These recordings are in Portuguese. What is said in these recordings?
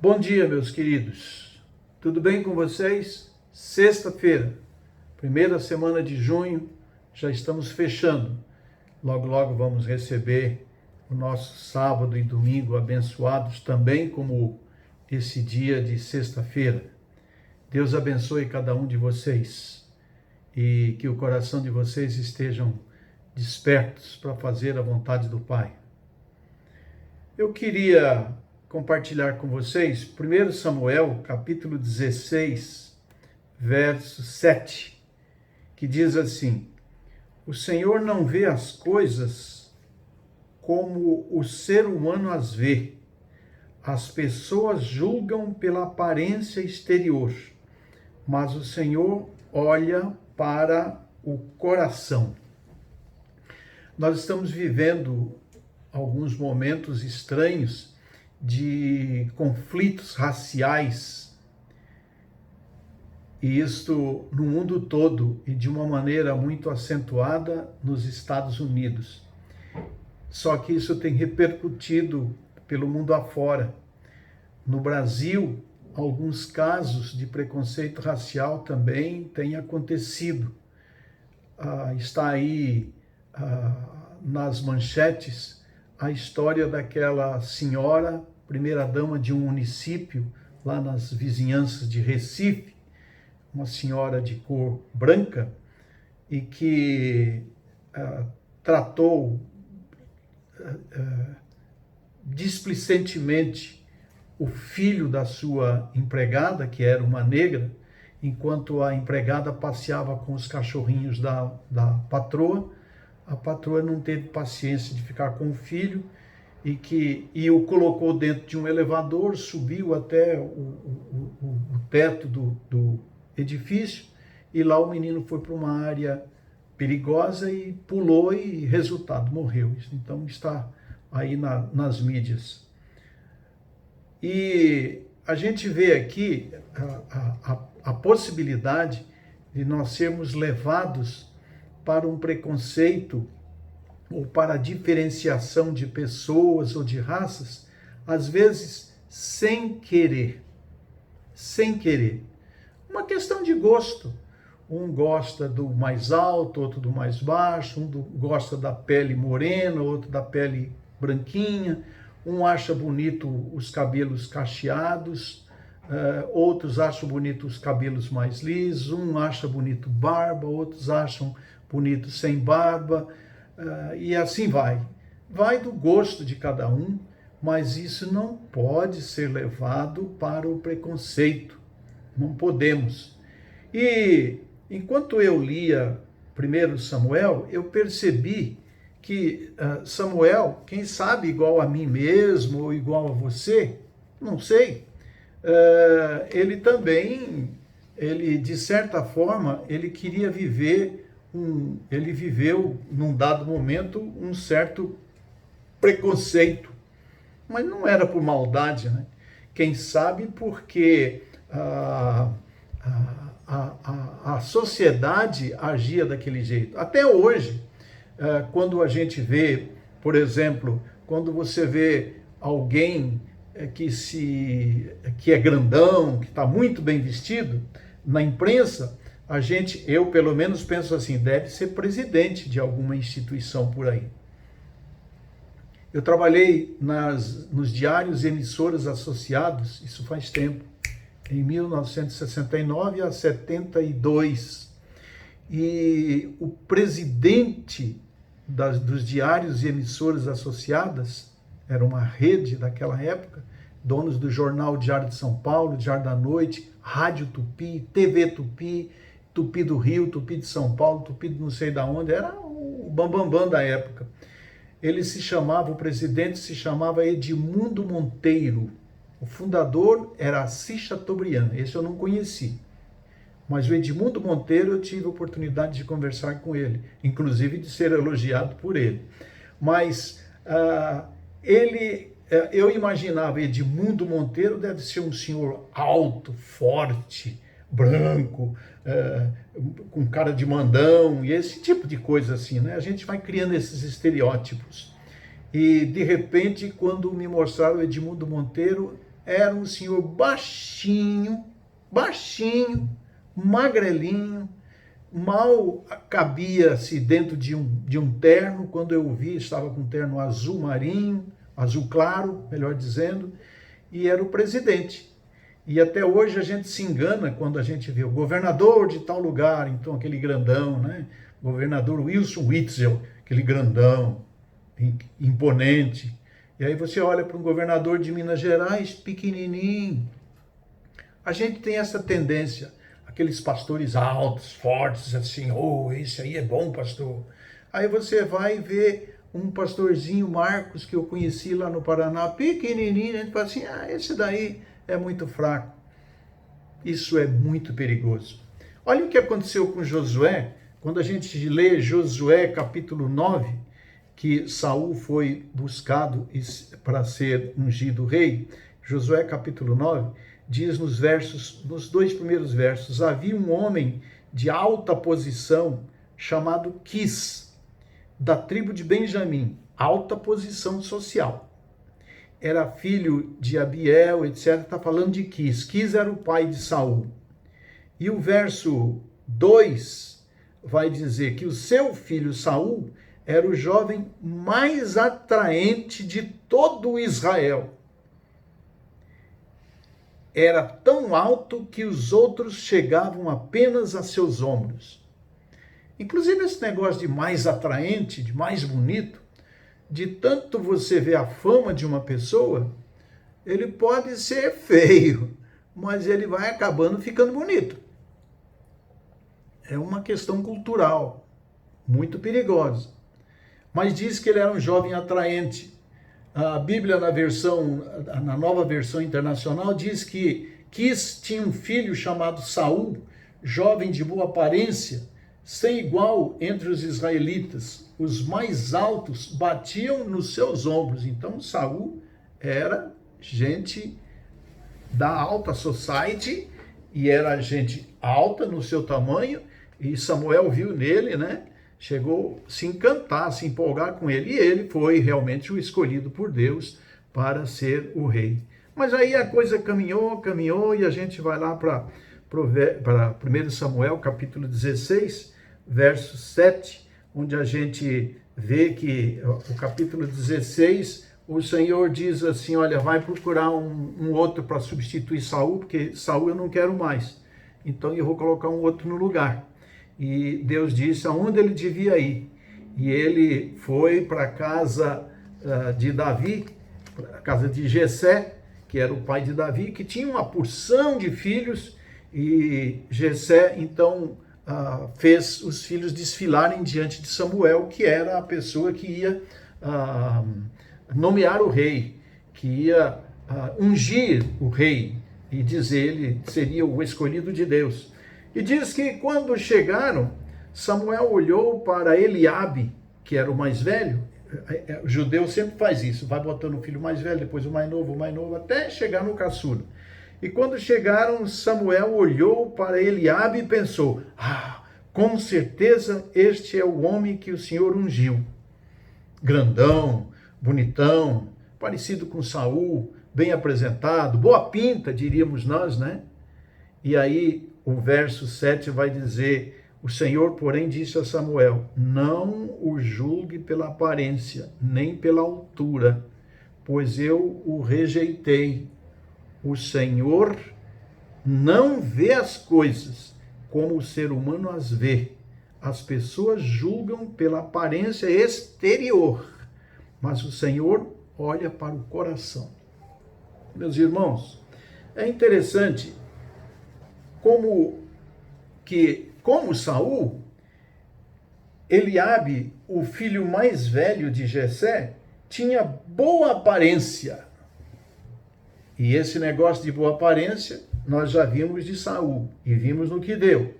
Bom dia, meus queridos. Tudo bem com vocês? Sexta-feira, primeira semana de junho, já estamos fechando. Logo, logo vamos receber o nosso sábado e domingo abençoados também como esse dia de sexta-feira. Deus abençoe cada um de vocês e que o coração de vocês estejam despertos para fazer a vontade do Pai. Eu queria compartilhar com vocês 1 Samuel, capítulo 16, verso 7, que diz assim: o Senhor não vê as coisas como o ser humano as vê. As pessoas julgam pela aparência exterior, mas o Senhor olha para o coração. Nós estamos vivendo alguns momentos estranhos de conflitos raciais, e isto no mundo todo e de uma maneira muito acentuada nos Estados Unidos. Só que isso tem repercutido pelo mundo afora. No Brasil, alguns casos de preconceito racial também têm acontecido. Está aí nas manchetes a história daquela senhora, primeira-dama de um município lá nas vizinhanças de Recife, uma senhora de cor branca, e que tratou displicentemente o filho da sua empregada, que era uma negra, enquanto a empregada passeava com os cachorrinhos da patroa. A patroa não teve paciência de ficar com o filho e o colocou dentro de um elevador, subiu até o teto do edifício, e lá o menino foi para uma área perigosa e pulou, e resultado, morreu. Então está aí nas mídias. E a gente vê aqui a possibilidade de nós sermos levados para um preconceito ou para a diferenciação de pessoas ou de raças, às vezes sem querer. Sem querer. Uma questão de gosto. Um gosta do mais alto, outro do mais baixo, gosta da pele morena, outro da pele branquinha, um acha bonito os cabelos cacheados, outros acham bonito os cabelos mais lisos, um acha bonito barba, outros acham bonito sem barba, e assim vai. Vai do gosto de cada um, mas isso não pode ser levado para o preconceito. Não podemos. E enquanto eu lia 1 Samuel, eu percebi que Samuel, quem sabe igual a mim mesmo ou igual a você, não sei, ele também, de certa forma, ele queria viver, ele viveu num dado momento um certo preconceito, mas não era por maldade, né? Quem sabe porque a sociedade agia daquele jeito. Até hoje, quando a gente vê, por exemplo, quando você vê alguém que é grandão, que está muito bem vestido, na imprensa, eu pelo menos penso assim, deve ser presidente de alguma instituição por aí. Eu trabalhei nos diários e emissoras associados, isso faz tempo, em 1969 a 72. E o presidente dos diários e emissoras associadas, era uma rede daquela época, donos do jornal Diário de São Paulo, Diário da Noite, Rádio Tupi, TV Tupi, Tupi do Rio, Tupi de São Paulo, Tupi de não sei de onde, era o bambambam da época. O presidente se chamava Edmundo Monteiro. O fundador era Assis Chateaubriand, esse eu não conheci. Mas o Edmundo Monteiro, eu tive a oportunidade de conversar com ele, inclusive de ser elogiado por ele. Mas eu imaginava Edmundo Monteiro deve ser um senhor alto, forte, branco, com cara de mandão, e esse tipo de coisa assim, né? A gente vai criando esses estereótipos. E, de repente, quando me mostraram o Edmundo Monteiro, era um senhor baixinho, magrelinho, mal cabia-se dentro de um terno. Quando eu o vi, estava com um terno azul marinho, azul claro, melhor dizendo, e era o presidente. E até hoje a gente se engana quando a gente vê o governador de tal lugar, então aquele grandão, né? Governador Wilson Witzel, aquele grandão, imponente. E aí você olha para um governador de Minas Gerais, pequenininho. A gente tem essa tendência, aqueles pastores altos, fortes, assim, oh, esse aí é bom pastor. Aí você vai ver um pastorzinho Marcos, que eu conheci lá no Paraná, pequenininho, a gente fala assim, esse daí é muito fraco. Isso é muito perigoso. Olha o que aconteceu com Josué, quando a gente lê Josué capítulo 9, que Saul foi buscado para ser ungido rei. Josué capítulo 9 diz nos dois primeiros versos, havia um homem de alta posição chamado Quis, da tribo de Benjamim, alta posição social. Era filho de Abiel, etc. Está falando de Quis. Quis era o pai de Saul. E o verso 2 vai dizer que o seu filho Saul era o jovem mais atraente de todo Israel. Era tão alto que os outros chegavam apenas a seus ombros. Inclusive esse negócio de mais atraente, de mais bonito, de tanto você ver a fama de uma pessoa, ele pode ser feio, mas ele vai acabando ficando bonito. É uma questão cultural, muito perigosa. Mas diz que ele era um jovem atraente. A Bíblia, na nova versão internacional, diz que Quis tinha um filho chamado Saul, jovem de boa aparência, sem igual entre os israelitas. Os mais altos batiam nos seus ombros. Então Saul era gente da alta society e era gente alta no seu tamanho, e Samuel viu nele, né? Chegou a se encantar, a se empolgar com ele, e ele foi realmente o escolhido por Deus para ser o rei. Mas aí a coisa caminhou, e a gente vai lá para 1 Samuel, capítulo 16, verso 7, onde a gente vê que o capítulo 16, o Senhor diz assim, olha, vai procurar um outro para substituir Saul, porque Saul eu não quero mais, então eu vou colocar um outro no lugar. E Deus disse aonde ele devia ir. E ele foi para a casa de Davi, a casa de Jessé, que era o pai de Davi, que tinha uma porção de filhos, e Jessé, então, fez os filhos desfilarem diante de Samuel, que era a pessoa que ia nomear o rei, que ia ungir o rei, e dizer ele seria o escolhido de Deus. E diz que quando chegaram, Samuel olhou para Eliabe, que era o mais velho. O judeu sempre faz isso, vai botando o filho mais velho, depois o mais novo, até chegar no caçula. E quando chegaram, Samuel olhou para Eliabe e pensou, com certeza este é o homem que o Senhor ungiu. Grandão, bonitão, parecido com Saul, bem apresentado, boa pinta, diríamos nós, né? E aí o verso 7 vai dizer, o Senhor, porém, disse a Samuel, não o julgue pela aparência, nem pela altura, pois eu o rejeitei. O Senhor não vê as coisas como o ser humano as vê. As pessoas julgam pela aparência exterior, mas o Senhor olha para o coração. Meus irmãos, é interessante como Saul, Eliabe, o filho mais velho de Jessé, tinha boa aparência. E esse negócio de boa aparência, nós já vimos de Saul e vimos no que deu.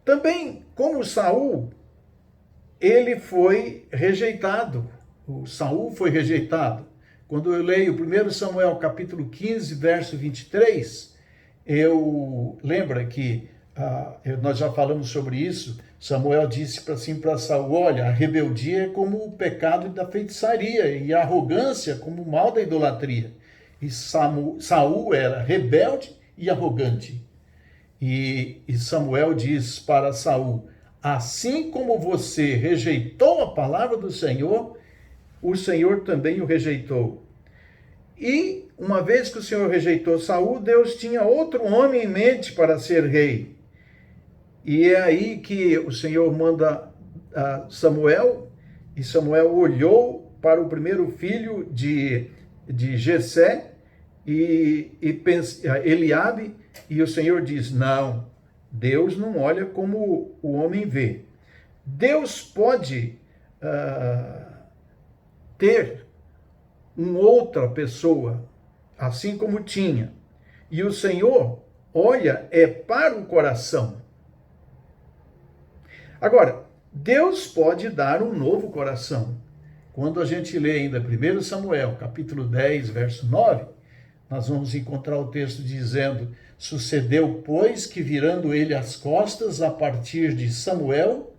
Também, como Saul, ele foi rejeitado. O Saul foi rejeitado. Quando eu leio 1 Samuel capítulo 15, verso 23, lembra que nós já falamos sobre isso. Samuel disse para Saul, olha, a rebeldia é como o pecado da feitiçaria e a arrogância como o mal da idolatria. E Saul era rebelde e arrogante. E Samuel diz para Saul: assim como você rejeitou a palavra do Senhor, o Senhor também o rejeitou. E uma vez que o Senhor rejeitou Saul, Deus tinha outro homem em mente para ser rei. E é aí que o Senhor manda Samuel, e Samuel olhou para o primeiro filho de Jessé, Eliabe, e o Senhor diz: não, Deus não olha como o homem vê. Deus pode ter uma outra pessoa, assim como tinha. E o Senhor olha para o coração. Agora, Deus pode dar um novo coração. Quando a gente lê ainda 1 Samuel, capítulo 10, verso 9, nós vamos encontrar o texto dizendo: sucedeu, pois, que virando ele as costas a partir de Samuel,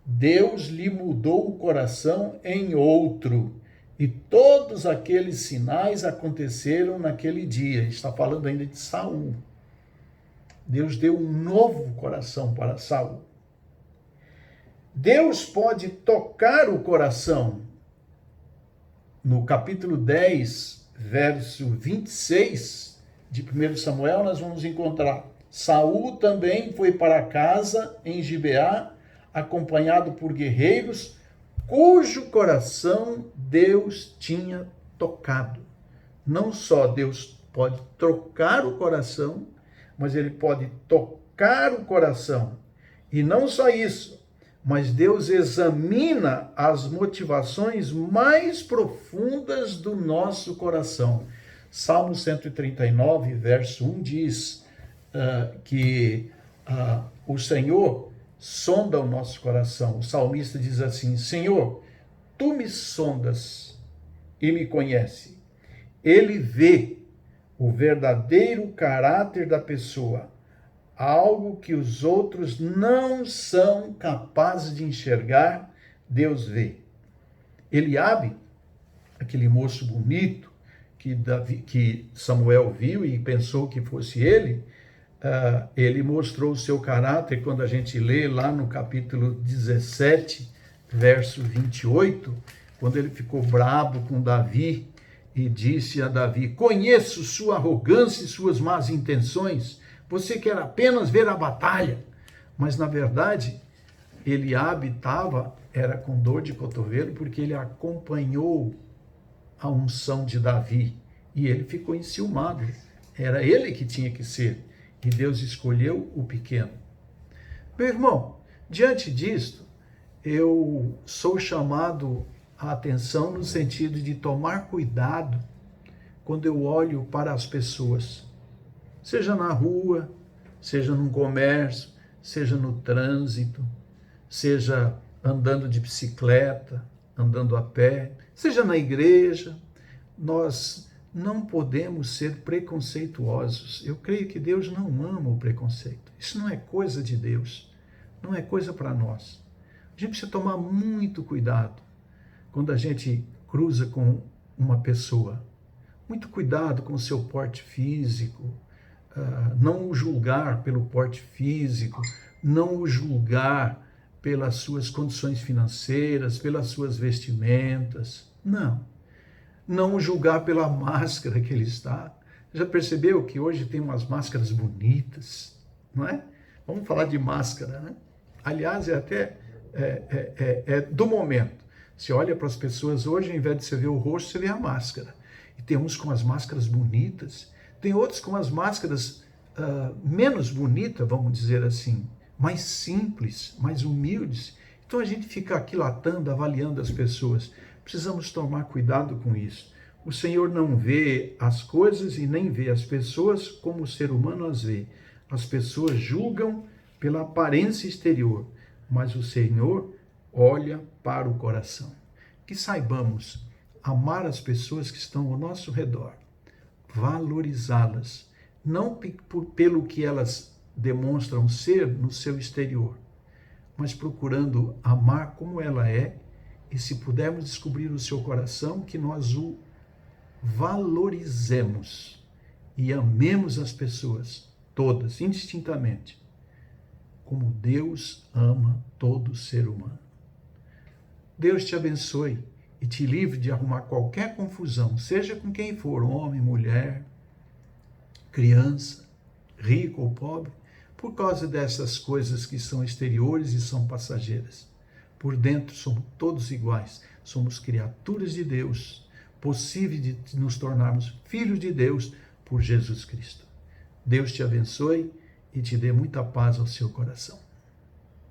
Deus lhe mudou o coração em outro. E todos aqueles sinais aconteceram naquele dia. Está falando ainda de Saul. Deus deu um novo coração para Saul. Deus pode tocar o coração. No capítulo 10, verso 26 de 1 Samuel, nós vamos encontrar: Saul também foi para casa em Gibeá, acompanhado por guerreiros, cujo coração Deus tinha tocado. Não só Deus pode trocar o coração, mas ele pode tocar o coração. E não só isso, mas Deus examina as motivações mais profundas do nosso coração. Salmo 139, verso 1 diz que o Senhor sonda o nosso coração. O salmista diz assim: Senhor, tu me sondas e me conhece. Ele vê o verdadeiro caráter da pessoa, algo que os outros não são capazes de enxergar, Deus vê. Eliabe, aquele moço bonito que Samuel viu e pensou que fosse ele mostrou o seu caráter quando a gente lê lá no capítulo 17, verso 28, quando ele ficou brabo com Davi e disse a Davi: conheço sua arrogância e suas más intenções. Você quer apenas ver a batalha. Mas, na verdade, Eliabe era com dor de cotovelo porque ele acompanhou a unção de Davi. E ele ficou enciumado. Era ele que tinha que ser. E Deus escolheu o pequeno. Meu irmão, diante disto, eu sou chamado a atenção no sentido de tomar cuidado quando eu olho para as pessoas. Seja na rua, seja num comércio, seja no trânsito, seja andando de bicicleta, andando a pé, seja na igreja. Nós não podemos ser preconceituosos. Eu creio que Deus não ama o preconceito. Isso não é coisa de Deus, não é coisa para nós. A gente precisa tomar muito cuidado quando a gente cruza com uma pessoa. Muito cuidado com o seu porte físico, não o julgar pelo porte físico, não o julgar pelas suas condições financeiras, pelas suas vestimentas. Não o julgar pela máscara que ele está. Já percebeu que hoje tem umas máscaras bonitas, não é? Vamos falar de máscara, né? Aliás, é do momento. Você olha para as pessoas hoje, ao invés de você ver o rosto, você vê a máscara. E tem uns com as máscaras bonitas, tem outros com as máscaras menos bonitas, vamos dizer assim, mais simples, mais humildes. Então a gente fica aquilatando, avaliando as pessoas. Precisamos tomar cuidado com isso. O Senhor não vê as coisas e nem vê as pessoas como o ser humano as vê. As pessoas julgam pela aparência exterior, mas o Senhor olha para o coração. Que saibamos amar as pessoas que estão ao nosso redor, valorizá-las, não pelo que elas demonstram ser no seu exterior, mas procurando amar como ela é, e se pudermos descobrir o seu coração, que nós o valorizemos e amemos as pessoas, todas, indistintamente, como Deus ama todo ser humano. Deus te abençoe e te livre de arrumar qualquer confusão, seja com quem for, homem, mulher, criança, rico ou pobre, por causa dessas coisas que são exteriores e são passageiras. Por dentro somos todos iguais, somos criaturas de Deus, possível de nos tornarmos filhos de Deus por Jesus Cristo. Deus te abençoe e te dê muita paz ao seu coração.